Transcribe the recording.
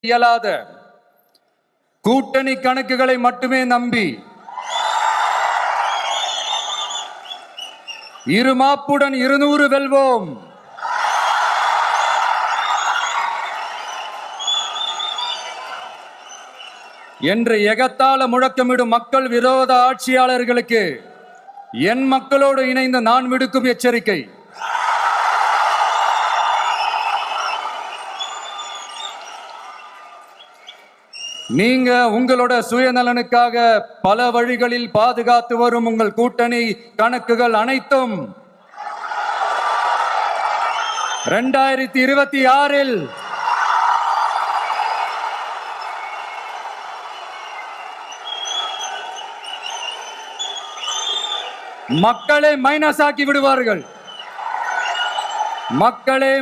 இயலாத கூட்டணி கணக்குகளை மட்டுமே நம்பி இருமாப்புடன் 200 வெல்வோம். என்று எகத்தால முழக்கமிடும் மக்கள் விரோத ஆட்சியாளர்களுக்கு என் மக்களோடு இணைந்து நான் விடுக்கும் எச்சரிக்கை. நீங்க உங்களோட சுயநலனுக்காக பல வழிகளில் பாதுகாத்து வரும் உங்கள் கூட்டணி கணக்குகள் அனைத்தும் 2026 மக்களை மைனஸ் ஆக்கி விடுவார்கள். மக்களே